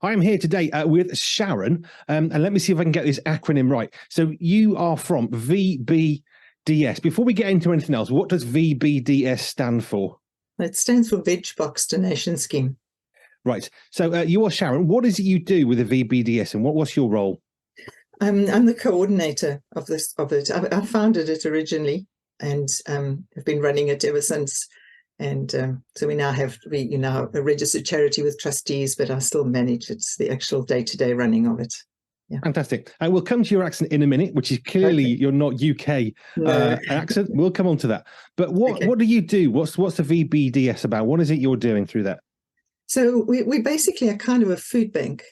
I'm here today with Sharon, and let me see if I can get this acronym right. So you are from VBDS. Before we get into anything else, what does VBDS stand for? It stands for Veg Box Donation Scheme. Right. So you are Sharon. What is it you do with the VBDS, and what's your role? I'm the coordinator of it. I founded it originally, and have been running it ever since. And so we now have a registered charity with trustees, but I still manage it's the actual day-to-day running of it. Yeah. Fantastic. And we'll come to your accent in a minute, which is clearly you're not UK accent. We'll come on to that. But what do you do? What's the VBDS about? What is it you're doing through that? So we basically are kind of a food bank,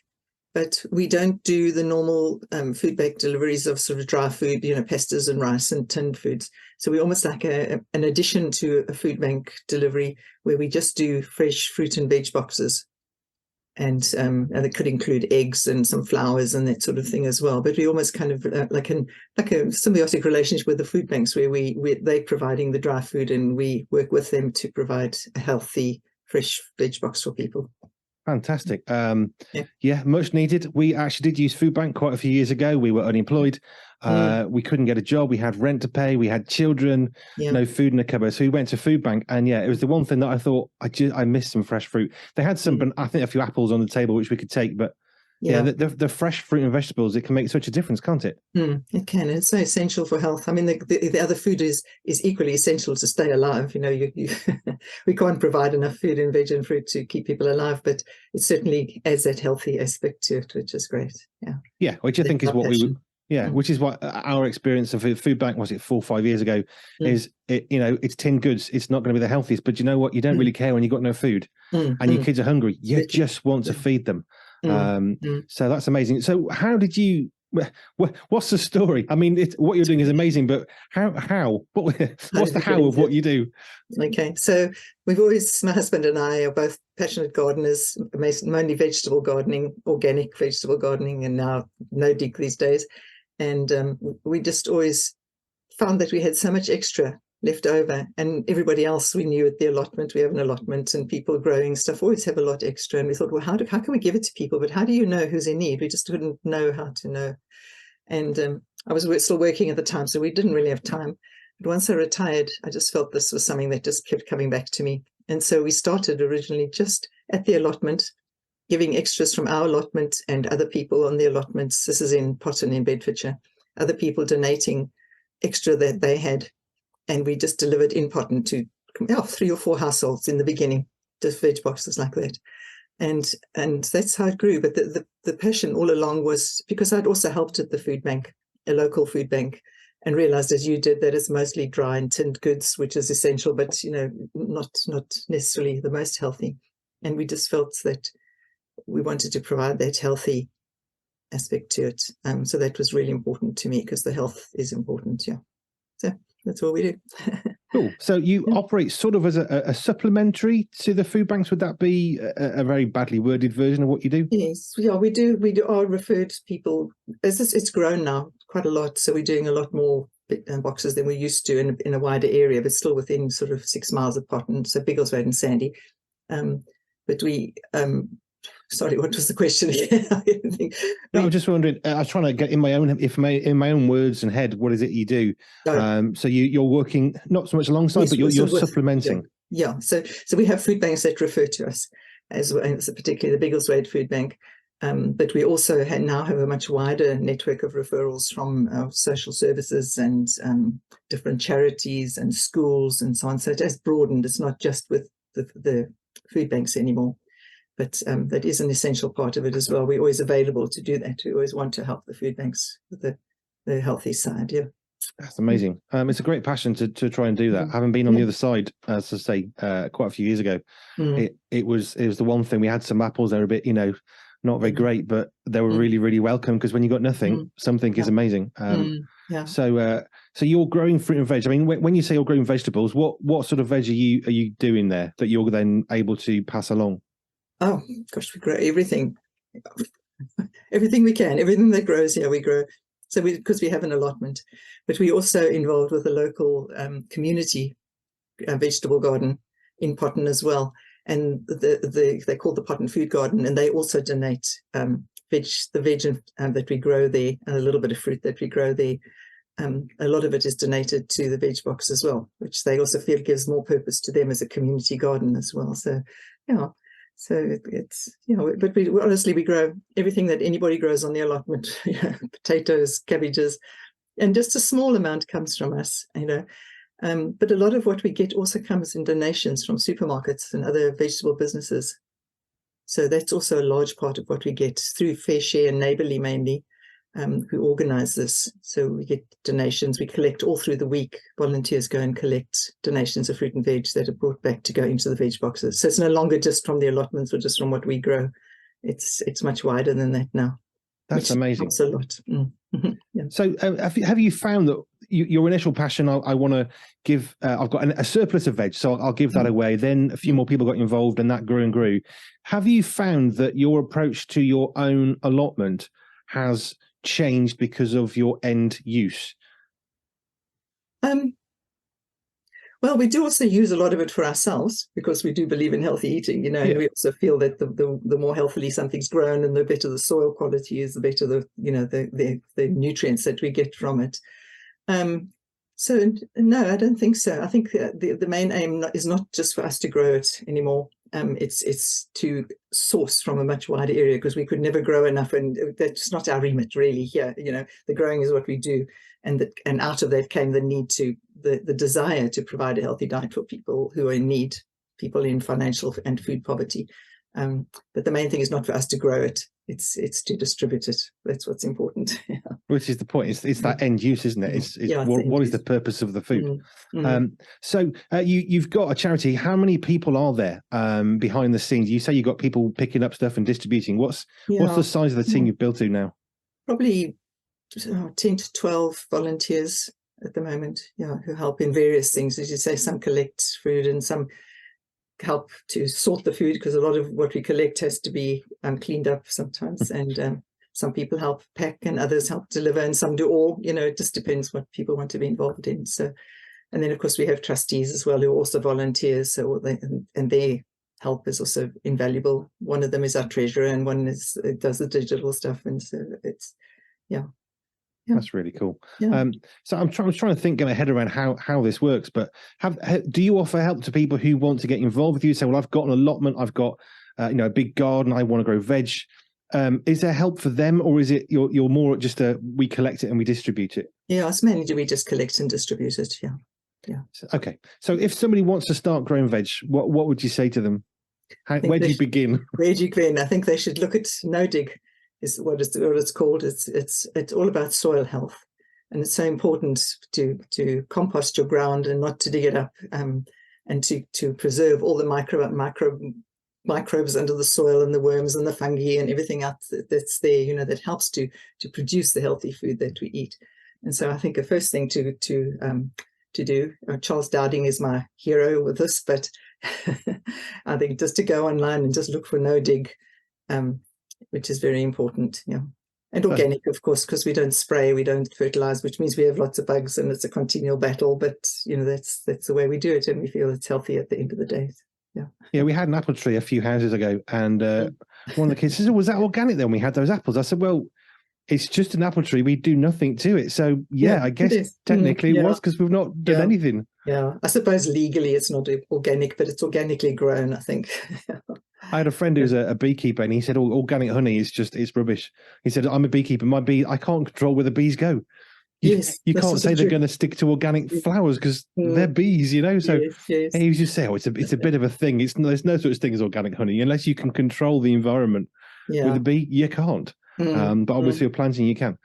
but we don't do the normal food bank deliveries of sort of dry food, pastas and rice and tinned foods. So we're almost like an addition to a food bank delivery where we just do fresh fruit and veg boxes. And it could include eggs and some flowers and that sort of thing as well. But we almost kind of like a symbiotic relationship with the food banks where they're providing the dry food and we work with them to provide a healthy, fresh veg box for people. Fantastic. Yeah, much needed. We actually did use Food Bank quite a few years ago. We were unemployed. We couldn't get a job. We had rent to pay. We had children, no food in the cupboard. So we went to Food Bank. And yeah, it was the one thing that I thought I missed some fresh fruit. They had some, I think a few apples on the table, which we could take. But the fresh fruit and vegetables, it can make such a difference, can't it? It can. It's so essential for health. I mean, the other food is equally essential to stay alive. We can't provide enough food and veg and fruit to keep people alive, but it certainly adds that healthy aspect to it, which is great. Yeah, which I think is what which is what our experience of Food Bank, was it 4 or 5 years ago, is it's tinned goods. It's not going to be the healthiest, but you know what? You don't really care when you've got no food and your kids are hungry. You just want to feed them. So that's amazing. So how did you, what's the story? I mean, what you're doing is amazing, but what's the how of what you do? Okay. So my husband and I are both passionate gardeners, mainly vegetable gardening, organic vegetable gardening, and now no dig these days. And we just always found that we had so much extra left over, and everybody else we knew at the allotment, we have an allotment, and people growing stuff always have a lot extra. And we thought, well, how can we give it to people? But how do you know who's in need? We just didn't know how to know. And I was still working at the time, so we didn't really have time. But once I retired, I just felt this was something that just kept coming back to me. And so we started originally just at the allotment, giving extras from our allotment and other people on the allotments. This is in Potton in Bedfordshire. Other people donating extra that they had. And we just delivered in Potton to 3 or 4 households in the beginning, just veg boxes like that. And that's how it grew. But the passion all along was because I'd also helped at the food bank, a local food bank, and realized, as you did, that it's mostly dry and tinned goods, which is essential, but not necessarily the most healthy. And we just felt that we wanted to provide that healthy aspect to it. So that was really important to me because the health is important. Yeah. So that's what we do. Cool. So you operate sort of as a supplementary to the food banks. Would that be a very badly worded version of what you do? Yes, yeah, we do. We are referred people. It's grown now quite a lot. So we're doing a lot more boxes than we used to in a wider area, but still within sort of 6 miles of Potton, so Biggleswade and Sandy. But we sorry, what was the question again? I'm just wondering. I was trying to get in my own words and head. What is it you do? So you're working not so much alongside, but you're supplementing. Yeah. So we have food banks that refer to us as particularly the Biggleswade Food Bank, but we also now have a much wider network of referrals from social services and different charities and schools and so on. So it has broadened. It's not just with the food banks anymore. But that is an essential part of it as well. We're always available to do that. We always want to help the food banks with the healthy side. Yeah, that's amazing. It's a great passion to try and do that. Having been on the other side, as I say, quite a few years ago, it was the one thing. We had some apples. They were a bit, not very great, but they were really, really welcome because when you got nothing, something is amazing. So you're growing fruit and veg. I mean, when you say you're growing vegetables, what sort of veg are you doing there that you're then able to pass along? Oh, gosh, we grow everything. Everything we can. Everything that grows here, we grow. So because we have an allotment. But we're also involved with a local community vegetable garden in Potton as well. and they're called the Pot and Food Garden, and they also donate the veg that we grow there, and a little bit of fruit that we grow there. A lot of it is donated to the veg box as well, which they also feel gives more purpose to them as a community garden as well. So, yeah. So it's, but we honestly, we grow everything that anybody grows on the allotment, potatoes, cabbages, and just a small amount comes from us, but a lot of what we get also comes in donations from supermarkets and other vegetable businesses. So that's also a large part of what we get through Fair Share and Neighbourly mainly, who organise this. So we get donations, we collect all through the week. Volunteers go and collect donations of fruit and veg that are brought back to go into the veg boxes. So it's no longer just from the allotments or just from what we grow. It's much wider than that now. That's amazing. Helps a lot. Yeah. So have you found that your initial passion, I want to give, I've got a surplus of veg, so I'll give that away. Then a few more people got involved and that grew and grew. Have you found that your approach to your own allotment has changed because of your end use? Well, we do also use a lot of it for ourselves because we do believe in healthy eating, and we also feel that the more healthily something's grown and the better the soil quality is, the better the nutrients that we get from it. So no, I don't think so. I think the main aim is not just for us to grow it anymore. It's to source from a much wider area, because we could never grow enough, and that's not our remit really here. The growing is what we do, and out of that came the need the desire to provide a healthy diet for people who are in need, people in financial and food poverty. But the main thing is not for us to grow it; it's to distribute it. That's what's important. Which is the point. It's that end use, isn't it? It's what is the purpose of the food? So you've got a charity. How many people are there behind the scenes? You say you've got people picking up stuff and distributing. What's the size of the team you've built to now? Probably 10 to 12 volunteers at the moment, who help in various things. As you say, some collect food and some help to sort the food, because a lot of what we collect has to be cleaned up sometimes, and some people help pack and others help deliver, and some do all. It just depends what people want to be involved in. So, and then of course we have trustees as well who are also volunteers, so and their help is also invaluable. One of them is our treasurer, and one does the digital stuff, and so it's That's really cool. So I'm trying to think, get my head around how this works. But do you offer help to people who want to get involved with you? Say, well, I've got an allotment, I've got a big garden, I want to grow veg. Is there help for them, or is it you're more just we collect it and we distribute it? Yeah, it's mainly do we just collect and distribute it. Yeah. Okay. So if somebody wants to start growing veg, what would you say to them? Where do you begin? Where do you begin? I think they should look at No Dig. Is what it's called. It's all about soil health, and it's so important to compost your ground and not to dig it up, and to preserve all the microbes under the soil, and the worms and the fungi and everything else that's there, that helps to produce the healthy food that we eat. And so I think the first thing to do, Charles Dowding is my hero with this, but I think just to go online and just look for No Dig, which is very important. And organic, of course, because we don't spray, we don't fertilize, which means we have lots of bugs, and it's a continual battle. But that's the way we do it, and we feel it's healthy at the end of the day. We had an apple tree a few houses ago, and one of the kids says, "Was that organic then? We had those apples." I said, "Well, it's just an apple tree. We do nothing to it. So I guess technically it was, because we've not done anything." Yeah, I suppose legally it's not organic, but it's organically grown, I think. I had a friend who's a beekeeper, and he said, organic honey is it's rubbish. He said, I'm a beekeeper. I can't control where the bees go. You can't say they're going to stick to organic flowers because they're bees, So yes. And he was just saying, it's a bit of a thing. There's no such thing as organic honey unless you can control the environment. With a bee, you can't. But obviously, with planting, you can.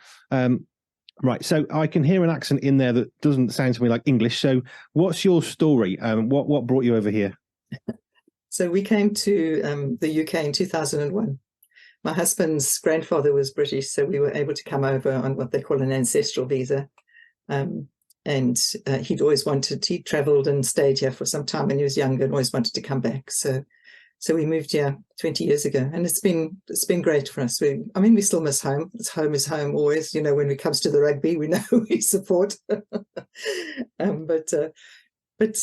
Right, so I can hear an accent in there that doesn't sound to me like English. So, what's your story? What brought you over here? So we came to the UK in 2001. My husband's grandfather was British, so we were able to come over on what they call an ancestral visa. And he'd always he travelled and stayed here for some time when he was younger, and always wanted to come back. So we moved here 20 years ago, and it's been great for us. We still miss home. Home is home always. When it comes to the rugby, we know we support. But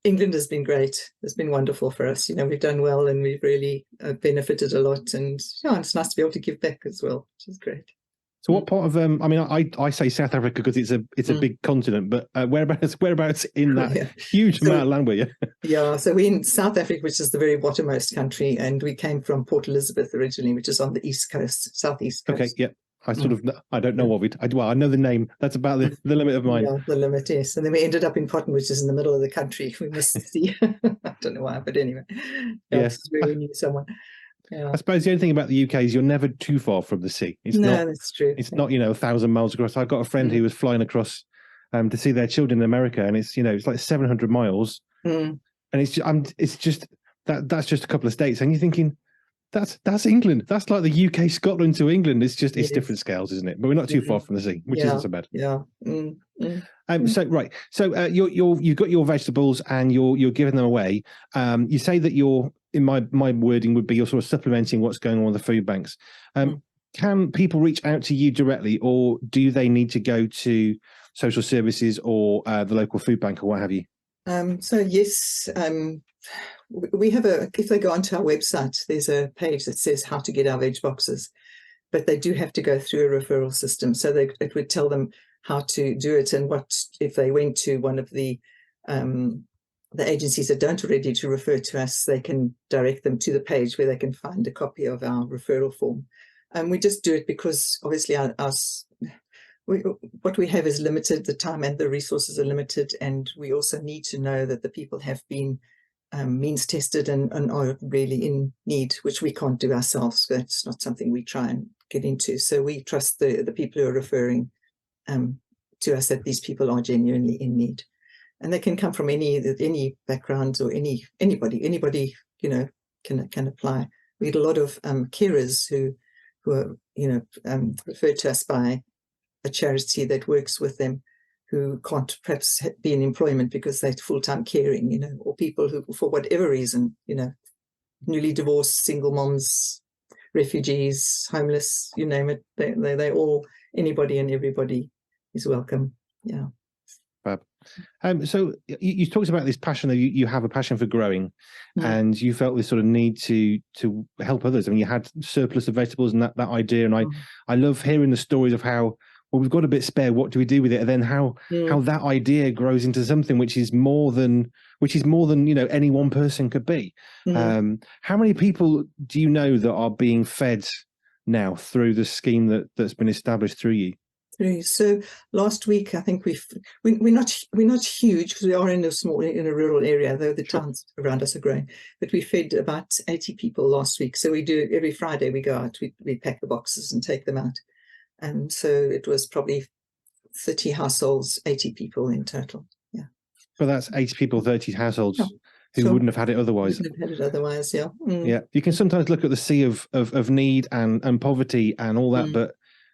England has been great. It's been wonderful for us. We've done well, and we've really benefited a lot. And it's nice to be able to give back as well, which is great. So what part of I mean, I say South Africa because it's a big continent, but whereabouts in that huge amount of land were you? Yeah, so we're in South Africa, which is the very bottommost country, and we came from Port Elizabeth originally, which is on the east coast, southeast coast. Okay, yeah. I don't know of it. I know the name. That's about the limit of mine. Yeah, the limit, yes. And then we ended up in Cotton, which is in the middle of the country. We missed the sea. I don't know why, but anyway. Yes, where we knew someone. Yeah. I suppose the only thing about the UK is you're never too far from the sea. That's true. It's not 1,000 miles across. I've got a friend who was flying across to see their children in America, and it's it's like 700 miles, and it's just that's just a couple of states, and you're thinking that's England. That's like the UK, Scotland to England. It's different scales, isn't it? But we're not too far from the sea, which isn't so bad. Yeah. So you've got your vegetables and you're giving them away. You say that in my wording would be you're sort of supplementing what's going on with the food banks. Can people reach out to you directly, or do they need to go to social services or the local food bank or what have you? So yes, we have if they go onto our website, there's a page that says how to get our veg boxes, but they do have to go through a referral system. So it would tell them how to do it, and what if they went to one of the agencies that don't already to refer to us, they can direct them to the page where they can find a copy of our referral form. And we just do it because obviously what we have is limited, the time and the resources are limited, and we also need to know that the people have been means tested and are really in need, which we can't do ourselves. That's not something we try and get into. So we trust the people who are referring to us that these people are genuinely in need, and they can come from any background or anybody can apply. We get a lot of carers who are referred to us by a charity that works with them, who can't perhaps be in employment because they're full-time caring, or people who, for whatever reason, newly divorced, single moms, refugees, homeless, you name it, they all, anybody and everybody is welcome. Yeah. Fab. So you talked about this passion that you have a passion for growing, and you felt this sort of need to help others. I mean, you had surplus of vegetables and that idea, and I love hearing the stories of how, well, we've got a bit spare, what do we do with it? And then how that idea grows into something which is more than any one person could be. How many people do you know that are being fed now through the scheme that's been established through you? So last week, I think we're not huge because we are in a rural area, though the towns around us are growing. But we fed about 80 people last week. So we do every Friday we go out, we pack the boxes and take them out. And so it was probably 30 households, 80 people in total. Yeah. But that's 80 people, 30 households who wouldn't have had it otherwise. Wouldn't have had it otherwise, yeah. Yeah. You can sometimes look at the sea of need and poverty and all that, but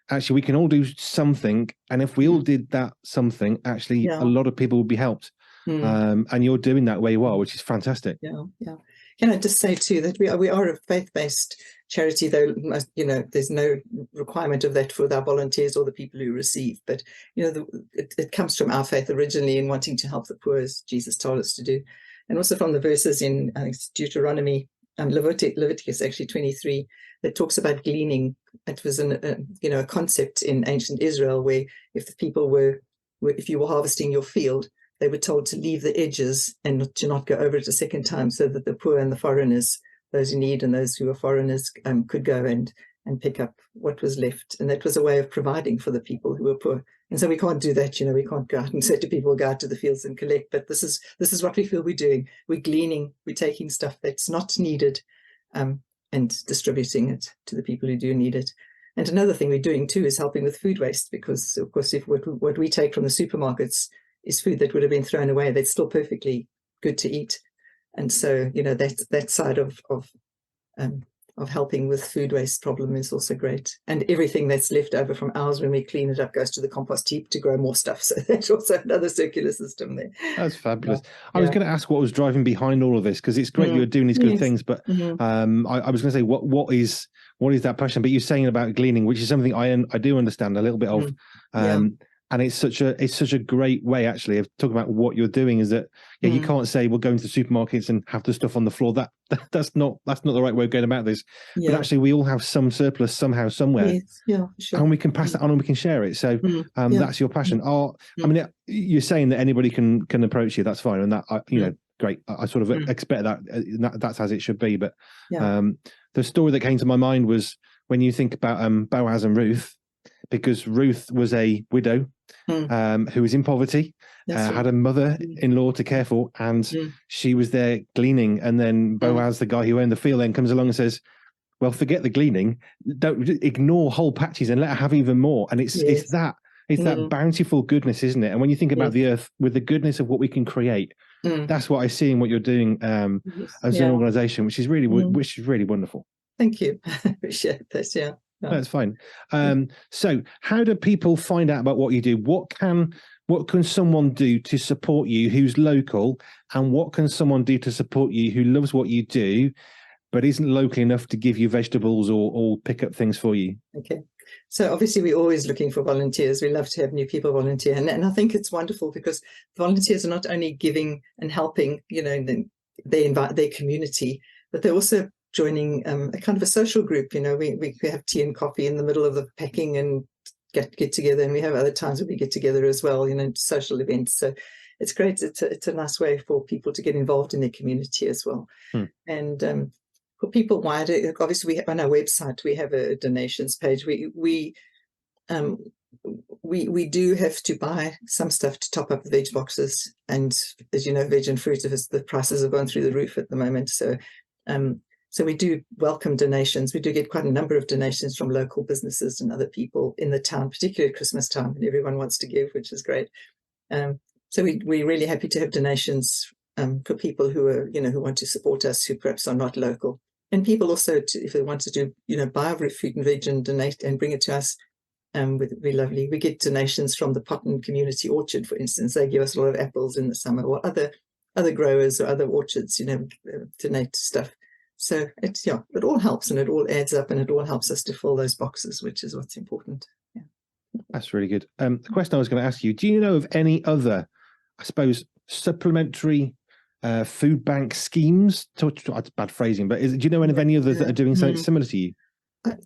actually we can all do something. And if we all did that something, actually a lot of people would be helped. And you're doing that where you are, which is fantastic. Yeah, yeah. Can I just say too that we are a faith-based charity, though there's no requirement of that for our volunteers or the people who receive. But it comes from our faith originally in wanting to help the poor, as Jesus told us to do, and also from the verses in Deuteronomy and Leviticus actually 23 that talks about gleaning. It was a concept in ancient Israel where if you were harvesting your field, they were told to leave the edges and to not go over it a second time, so that the poor and the foreigners, those in need and those who were foreigners, could go and pick up what was left. And that was a way of providing for the people who were poor. And so we can't do that, we can't go out and say to people, go out to the fields and collect. But this is what we feel we're doing. We're gleaning, we're taking stuff that's not needed and distributing it to the people who do need it. And another thing we're doing too is helping with food waste, because of course if what we take from the supermarkets is food that would have been thrown away, that's still perfectly good to eat. And so, that side of helping with food waste problem is also great. And everything that's left over from ours, when we clean it up, goes to the compost heap to grow more stuff. So that's also another circular system there. That's fabulous. I was going to ask what was driving behind all of this, because it's great you're doing these good things, but I was going to say, what is that passion? But you're saying about gleaning, which is something I do understand a little bit of. And it's such a great way actually of talking about what you're doing, is that you can't say we'll go into the supermarkets and have the stuff on the floor. That's not the right way of going about this. But actually we all have some surplus somehow, somewhere. Yes. Yeah, sure. And we can pass that on and we can share it. So that's your passion. I mean, you're saying that anybody can approach you. That's fine. And that, great. I sort of expect that. That's as it should be. But the story that came to my mind was when you think about Boaz and Ruth, because Ruth was a widow who was in poverty, had a mother-in-law to care for, and she was there gleaning. And then Boaz, the guy who owned the field, then comes along and says, well, forget the gleaning, don't ignore whole patches and let her have even more. And it's that bountiful goodness, isn't it? And when you think about the earth with the goodness of what we can create, that's what I see in what you're doing as an organization, which is really wonderful. Thank you. I appreciate this. Yeah. That's fine. So how do people find out about what you do? What can someone do to support you who's local, and what can someone do to support you who loves what you do but isn't local enough to give you vegetables or pick up things for you? Okay. So obviously we're always looking for volunteers. We love to have new people volunteer. And I think it's wonderful because volunteers are not only giving and helping, they invite their community, but they're also joining a kind of a social group. We have tea and coffee in the middle of the packing and get together, and we have other times where we get together as well, social events. So it's great. It's a nice way for people to get involved in their community as well. And for people wider, obviously on our website we have a donations page. We do have to buy some stuff to top up the veg boxes, and as you know, veg and fruit, the prices have gone through the roof at the moment. So we do welcome donations. We do get quite a number of donations from local businesses and other people in the town, particularly at Christmas time, and everyone wants to give, which is great. So we're really happy to have donations for people who are, who want to support us, who perhaps are not local. And people also, if they want to do, buy our fruit and veg and donate and bring it to us, would be lovely. We get donations from the Potton Community Orchard, for instance. They give us a lot of apples in the summer, or other growers or other orchards, donate stuff. So it all helps, and it all adds up, and it all helps us to fill those boxes, which is what's important. Yeah. That's really good. The question I was going to ask you, do you know of any other, I suppose, supplementary food bank schemes? That's bad phrasing, but do you know of any others that are doing something similar to you?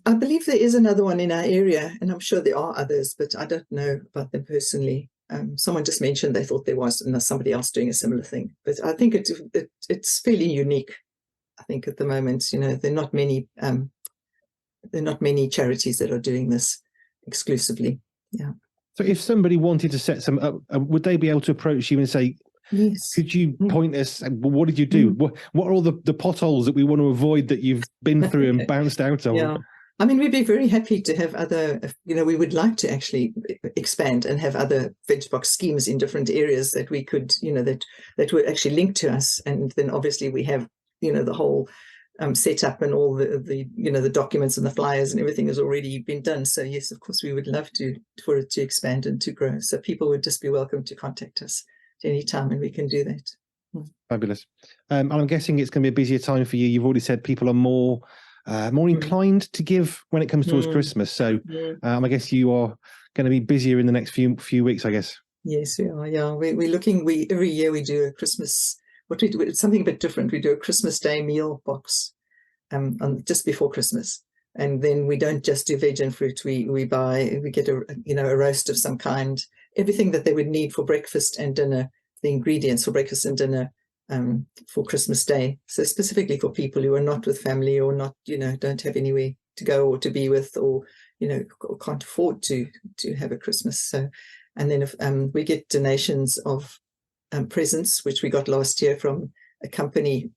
I believe there is another one in our area, and I'm sure there are others, but I don't know about them personally. Someone just mentioned they thought there was, and somebody else doing a similar thing. But I think it's fairly unique. I think at the moment, there are not many charities that are doing this exclusively. Yeah. So if somebody wanted to set some up, would they be able to approach you and say, yes, could you point us? What did you do? What are all the potholes that we want to avoid that you've been through and bounced out of? Yeah. I mean, we'd be very happy to have other, we would like to actually expand and have other veg box schemes in different areas that we could, that would actually link to us. And then obviously we have, the whole setup and all the documents and the flyers and everything has already been done. So yes, of course, we would love for it to expand and to grow. So people would just be welcome to contact us at any time, and we can do that. Fabulous. And I'm guessing it's going to be a busier time for you. You've already said people are more inclined to give when it comes towards Christmas. So I guess you are going to be busier in the next few weeks, I guess. Yes, we are. Yeah, we're looking. Every year we do a Christmas. What we do, it's something a bit different. We do a Christmas Day meal box just before Christmas, and then we don't just do veg and fruit. We get a roast of some kind, everything that they would need for breakfast and dinner, the ingredients for breakfast and dinner for Christmas Day. So specifically for people who are not with family, or not, don't have anywhere to go or to be with, or or can't afford to have a Christmas. So, and then if we get donations of presents, which we got last year from a company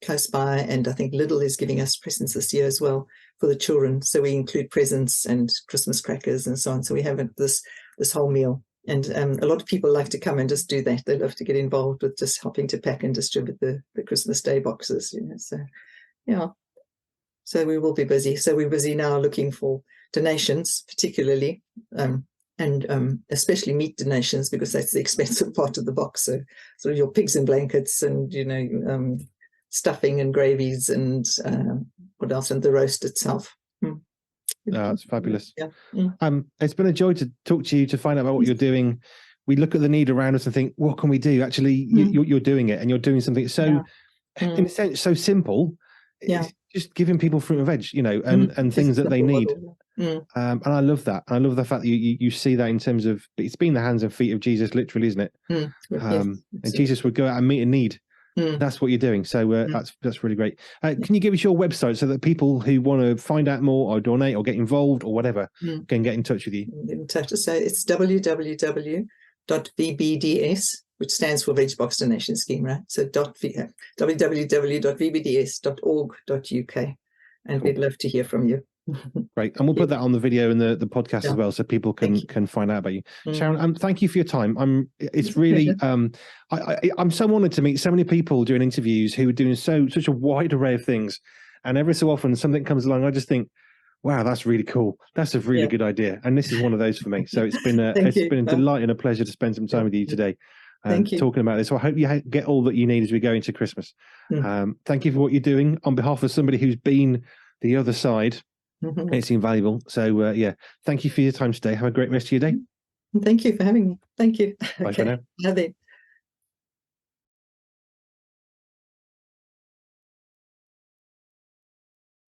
close by, and I think Lidl is giving us presents this year as well for the children. So we include presents and Christmas crackers and so on. So we have this whole meal, and a lot of people like to come and just do that. They love to get involved with just helping to pack and distribute the Christmas Day boxes. So yeah. So we will be busy. So we're busy now looking for donations, particularly. And especially meat donations, because that's the expensive part of the box. So sort of your pigs in blankets, and stuffing and gravies, and what else, and the roast itself. It's fabulous. Yeah. It's been a joy to talk to you, to find out about what you're doing. We look at the need around us and think, what can we do? Actually, you're doing it, and you're doing something so, in a sense, so simple. It's just giving people fruit and veg, and things that they need. And I love that. I love the fact that you see that in terms of, it's been the hands and feet of Jesus, literally, isn't it? And Jesus would go out and meet a need. That's what you're doing. So that's really great. Can you give us your website so that people who want to find out more or donate or get involved or whatever can get in touch with you? So it's www.VBDS, which stands for Veg Box Donation Scheme, right? So www.vbds.org.uk. And we'd love to hear from you. Great. And we'll put that on the video and the podcast as well, so people can find out about you. Sharon, thank you for your time. It's really I'm so honored to meet so many people doing interviews who are doing such a wide array of things. And every so often something comes along, I just think, wow, that's really cool. That's a really good idea. And this is one of those for me. So it's been a delight and a pleasure to spend some time with you today. Talking about this. So I hope you get all that you need as we go into Christmas. Thank you for what you're doing on behalf of somebody who's been the other side. It's invaluable. So thank you for your time today. Have a great rest of your day. Thank you for having me. Thank you. Bye for now.